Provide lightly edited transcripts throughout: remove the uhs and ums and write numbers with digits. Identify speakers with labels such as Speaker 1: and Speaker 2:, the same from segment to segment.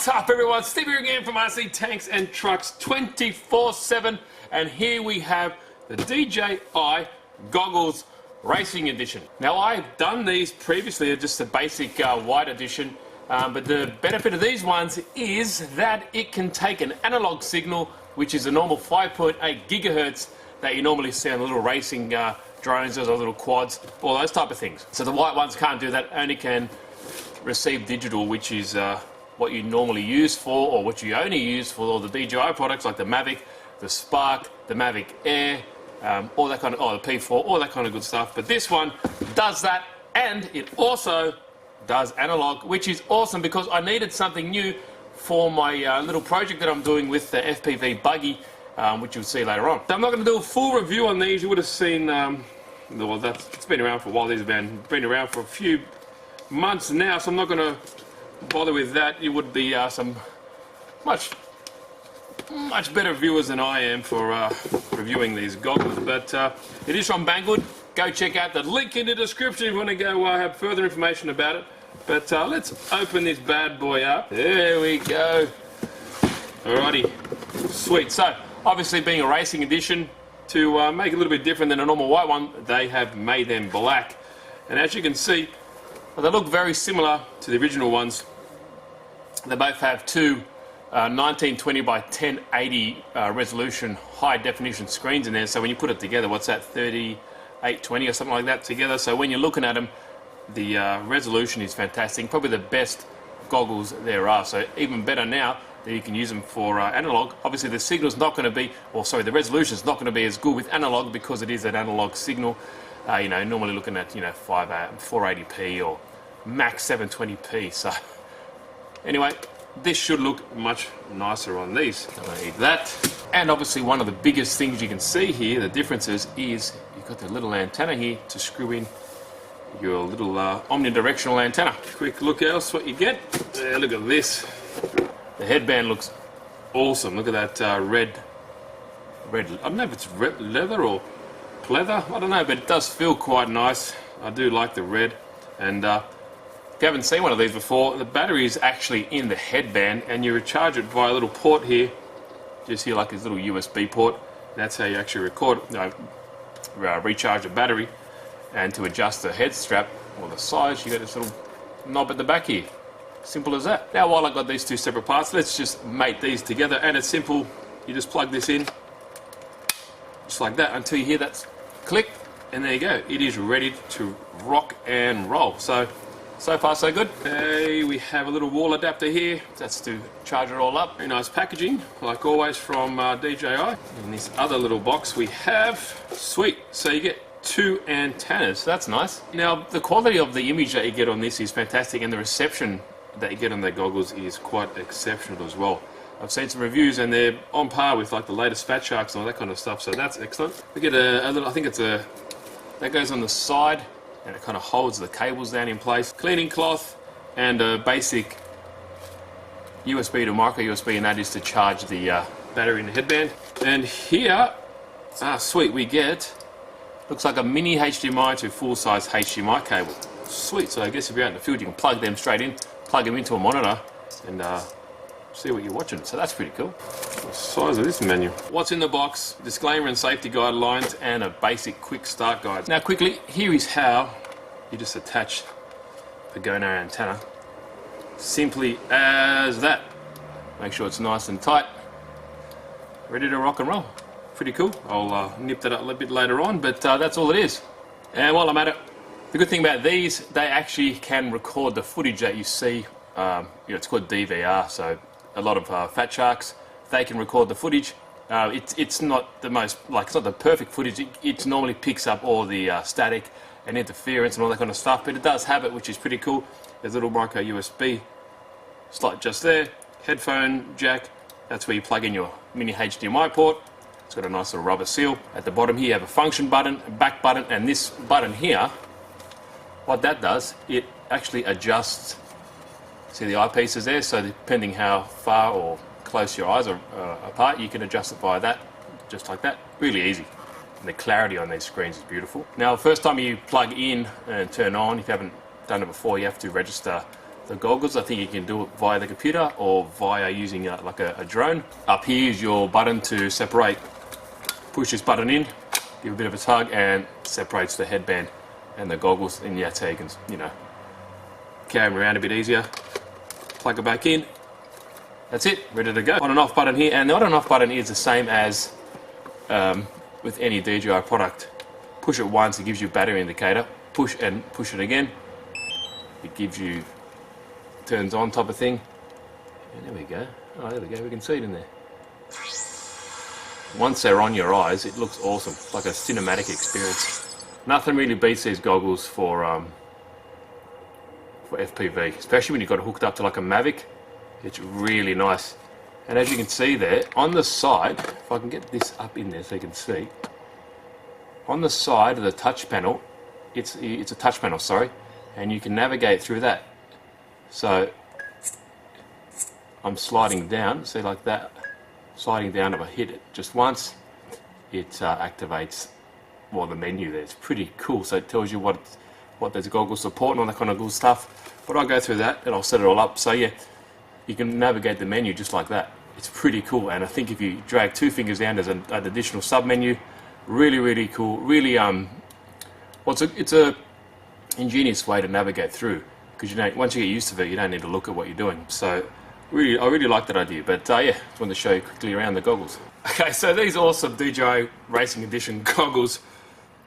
Speaker 1: What's up everyone, Steve here again from RC Tanks and Trucks 24/7, and here we have the DJI Goggles Racing Edition. Now I've done these previously, just a basic white edition, but the benefit of these ones is that it can take an analog signal, which is a normal 5.8 gigahertz that you normally see on the little racing drones or little quads, all those type of things. So the white ones can't do that, only can receive digital, which is what you normally use for, or what you only use for all the DJI products like the Mavic, the Spark, the Mavic Air, all that kind of, the P4, all that kind of good stuff. But this one does that, and it also does analog, which is awesome because I needed something new for my little project that I'm doing with the FPV buggy, which you'll see later on. So I'm not going to do a full review on these. You would have seen, well, it's been around for a while. These have been around for a few months now, so I'm not going to bother with that. You would be some much better viewers than I am for reviewing these goggles, but it is from Banggood. Go check out the link in the description if you want to go have further information about it. But let's open this bad boy up. There we go. Alrighty, sweet. So obviously, being a racing edition, to make it a little bit different than a normal white one, they have made them black, and as you can see, well, they look very similar to the original ones. They both have two 1920 by 1080 resolution high definition screens in there. So when you put it together, what's that, 3820 or something like that together? So when you're looking at them, the resolution is fantastic. Probably the best goggles there are. So even better now that you can use them for analog. Obviously the signal's not going to be, or sorry, the resolution's not going to be as good with analog because it is an analog signal. You know, normally looking at 480p or max 720p. So anyway, this should look much nicer on these. Don't need that. And obviously one of the biggest things you can see here, the differences, is you've got the little antenna here to screw in your little omnidirectional antenna. Quick look else what you get. Look at this. The headband looks awesome. Look at that red. I don't know if it's red leather or pleather, I don't know, but it does feel quite nice. I do like the red. And if you haven't seen one of these before, the battery is actually in the headband, and you recharge it via a little port here. Just here, like this little USB port. That's how you actually recharge the battery. And to adjust the head strap or the size, you got this little knob at the back here. Simple as that. Now, while I've got these two separate parts, let's just mate these together, and it's simple. You just plug this in, just like that, until you hear that click, and there you go. It is ready to rock and roll. So far so good. We have a little wall adapter here. That's to charge it all up. Very nice packaging, like always from DJI. In this other little box we have, sweet, so you get two antennas. That's nice. Now the quality of the image that you get on this is fantastic, and the reception that you get on the goggles is quite exceptional as well. I've seen some reviews and they're on par with like the latest Fat Sharks and all that kind of stuff, so that's excellent. We get a little, I think it's that goes on the side, and it kind of holds the cables down in place. Cleaning cloth, and a basic USB to micro USB, and that is to charge the battery in the headband. And here, sweet, we get, looks like a mini HDMI to full-size HDMI cable. Sweet, so I guess if you're out in the field you can plug them straight in, plug them into a monitor, and see what you're watching. So that's pretty cool. The size of this menu. What's in the box? Disclaimer and safety guidelines, and a basic quick start guide. Now quickly, here is how you just attach the Gonar antenna. Simply as that. Make sure it's nice and tight. Ready to rock and roll. Pretty cool. I'll nip that up a little bit later on, but that's all it is. And while I'm at it, the good thing about these, they actually can record the footage that you see. It's called DVR, so a lot of Fat Sharks, they can record the footage. It's not the most, it's not the perfect footage. It normally picks up all the static and interference and all that kind of stuff, but it does have it, which is pretty cool. There's a little micro USB slot just there, headphone jack. That's where you plug in your mini HDMI port. It's got a nice little rubber seal. At the bottom here you have a function button, a back button, and this button here, what that does, it actually adjusts. See the eyepieces there, so depending how far or close your eyes are apart, you can adjust it via that, just like that. Really easy. And the clarity on these screens is beautiful. Now, the first time you plug in and turn on, if you haven't done it before, you have to register the goggles. I think you can do it via the computer or via using like a drone. Up here is your button to separate. Push this button in, give a bit of a tug, and separates the headband and the goggles. And yeah, that's how you can, you know, carry them around a bit easier. Plug it back in. That's it, ready to go. On and off button here, and the on and off button is the same as with any DJI product. Push it once, it gives you a battery indicator. Push and push it again. It gives you, turns on type of thing. And there we go. Oh, there we go, we can see it in there. Once they're on your eyes, it looks awesome. It's like a cinematic experience. Nothing really beats these goggles for FPV, especially when you've got it hooked up to like a Mavic. It's really nice. And as you can see there, on the side, if I can get this up in there so you can see, on the side of the touch panel, it's a touch panel, sorry, and you can navigate through that. So I'm sliding down, see like that, sliding down. If I hit it just once, it activates, well, the menu there. It's pretty cool. So it tells you what those goggles support and all that kind of cool stuff. But I'll go through that and I'll set it all up. So yeah, you can navigate the menu just like that. It's pretty cool, and I think if you drag 2 fingers down, there's an additional sub menu. Really cool. Really, well, it's a ingenious way to navigate through, because you know, once you get used to it, you don't need to look at what you're doing. So really, I really like that idea. But yeah, just wanted to show you quickly around the goggles. Okay, so these awesome DJI Racing Edition goggles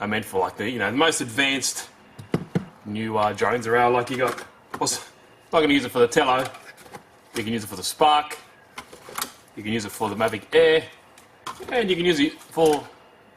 Speaker 1: are meant for like the, you know, the most advanced new drones around. Like you got, not going to use it for the Tello. You can use it for the Spark. You can use it for the Mavic Air, and you can use it for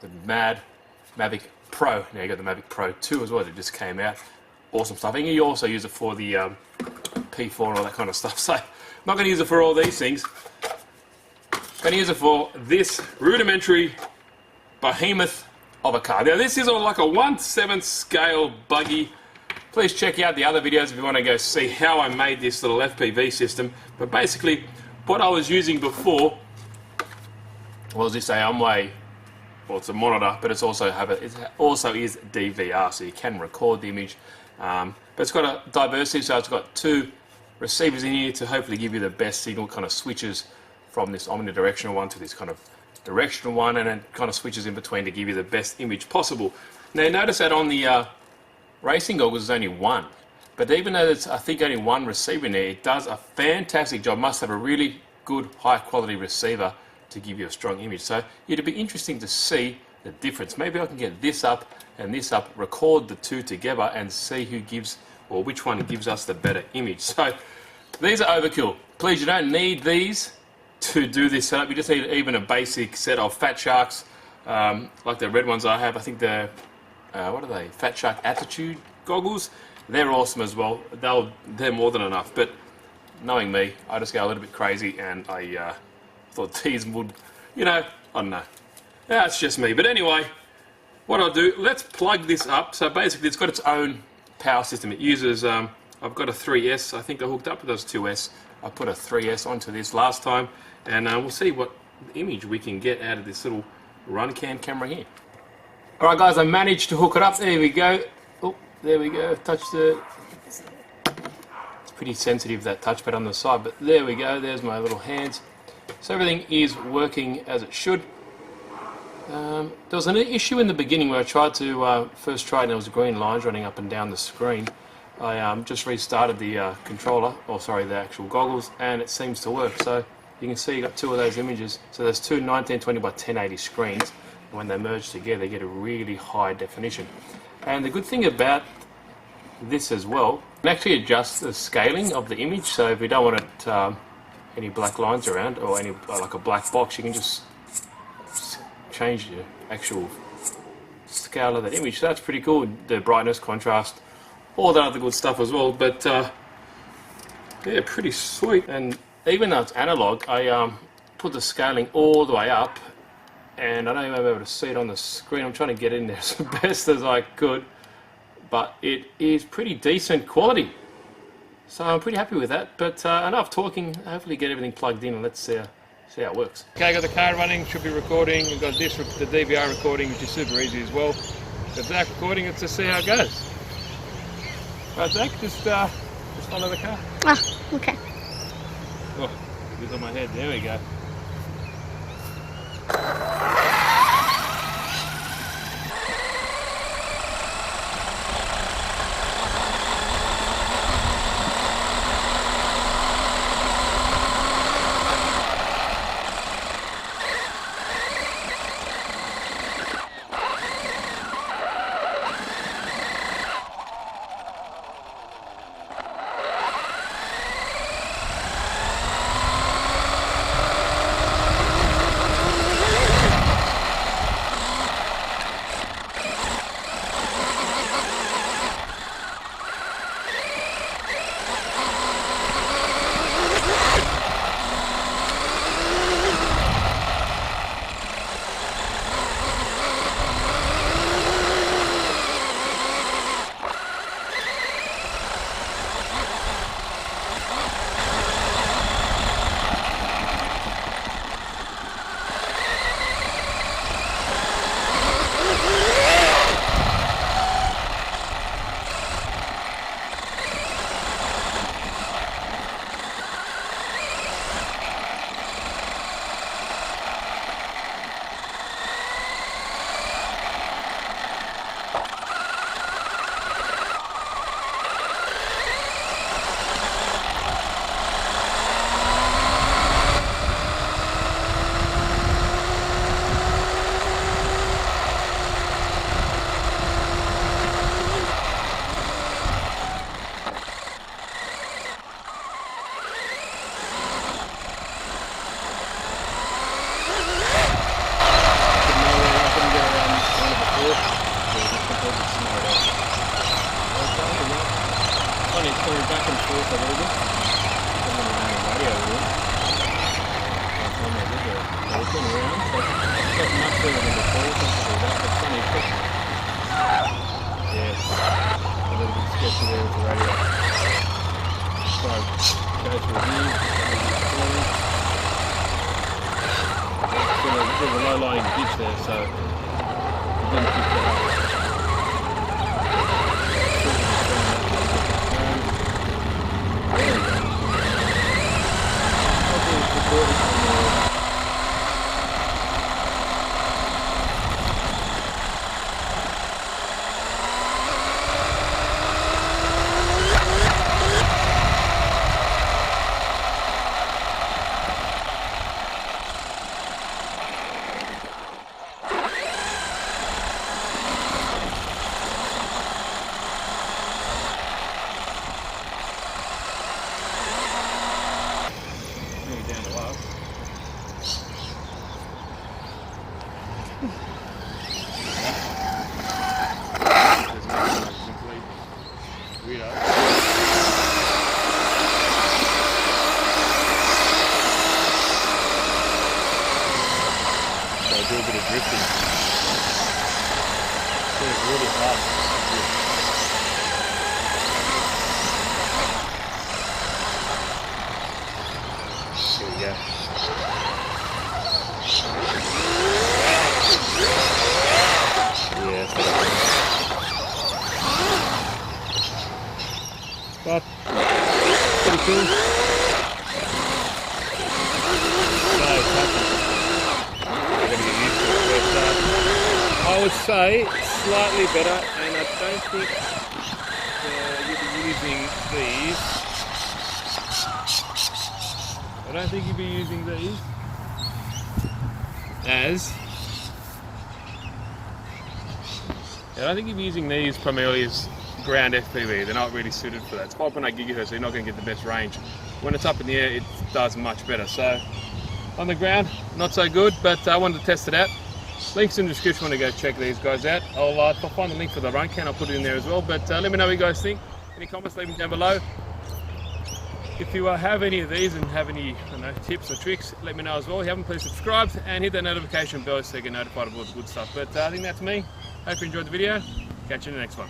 Speaker 1: the Mavic Pro. Now you got the Mavic Pro 2 as well that just came out. Awesome stuff. And you also use it for the P4 and all that kind of stuff. So I'm not going to use it for all these things. I'm going to use it for this rudimentary behemoth of a car. Now this is on like a 1/7 scale buggy. Please check out the other videos if you want to go see how I made this little FPV system. But basically, what I was using before was this Aomway. Well, it's a monitor, but it's also it also is DVR, so you can record the image. But it's got a diversity, so it's got 2 receivers in here to hopefully give you the best signal. Kind of switches from this omnidirectional one to this kind of directional one, and then kind of switches in between to give you the best image possible. Now, notice that on the racing goggles there's only 1, but even though there's I think only 1 receiver in there, it does a fantastic job. Must have a really good high quality receiver to give you a strong image. So it'd be interesting to see the difference. Maybe I can get this up and this up, record the 2 together, and see who gives, or which one gives us the better image. So these are overkill. Please, you don't need these to do this setup. You just need even a basic set of Fat Sharks, like the red ones I have. I think they're what are they? Fat Shark Attitude goggles. They're awesome as well. They're more than enough. But knowing me, I just go a little bit crazy, and I thought these would, you know, I don't know. Yeah, it's just me. But anyway, what I'll do, let's plug this up. So basically, it's got its own power system. It uses, I've got a 3S. I think I hooked up with those 2S. I put a 3S onto this last time, and we'll see what image we can get out of this little RunCam camera here. Alright guys, I managed to hook it up. There we go. Oh, there we go. Touched it. It's pretty sensitive, that touchpad on the side, but there we go. There's my little hands. So everything is working as it should. There was an issue in the beginning where I tried to first try it, and there was green lines running up and down the screen. I just restarted the controller, or sorry, the actual goggles, and it seems to work. So you can see you got 2 of those images. So there's 2 1920 by 1080 screens. And when they merge together, they get a really high definition. And the good thing about this as well, you can actually adjust the scaling of the image. So if you don't want it any black lines around, or any like a black box, you can just change the actual scale of that image. So that's pretty cool. The brightness, contrast, all that other good stuff as well. But yeah, pretty sweet. And even though it's analog, I put the scaling all the way up, and I don't even be able to see it on the screen. I'm trying to get in there as best as I could, but it is pretty decent quality. So I'm pretty happy with that. But enough talking. Hopefully get everything plugged in, and let's see how it works. Okay, I got the car running, should be recording. We've got this, the DVR recording, which is super easy as well. The Zach recording, let's just see how it goes. Right, Zach, just Just follow the car.
Speaker 2: Ah, okay.
Speaker 1: Oh, it's on my head. There we go. Coming back and forth a little bit. Coming around the radio a little. Last time I did it, I was going around, so it's got much better than before, so that's funny. Yes, a little bit sketchy there with the radio. So, go through here, a bit of a low-lying ditch there, so I didn't pick that up. Down the love. So I do a bit of drifting. It's really hard. Here we go. Yes. But pretty cool. I would say slightly better, and I don't think you'll be using these. I don't think you'll be using these as. I don't think you'll be using these primarily as ground FPV. They're not really suited for that. It's 5.8 gigahertz, so you're not going to get the best range. When it's up in the air, it does much better. So on the ground, not so good, but I wanted to test it out. Links in the description when you go check these guys out. I'll find the link for the run can, I'll put it in there as well. But let me know what you guys think. Any comments, leave them down below. If you have any of these and have any tips or tricks, let me know as well. If you haven't, please subscribe and hit that notification bell so you get notified of all the good stuff. But I think that's me. Hope you enjoyed the video. Catch you in the next one.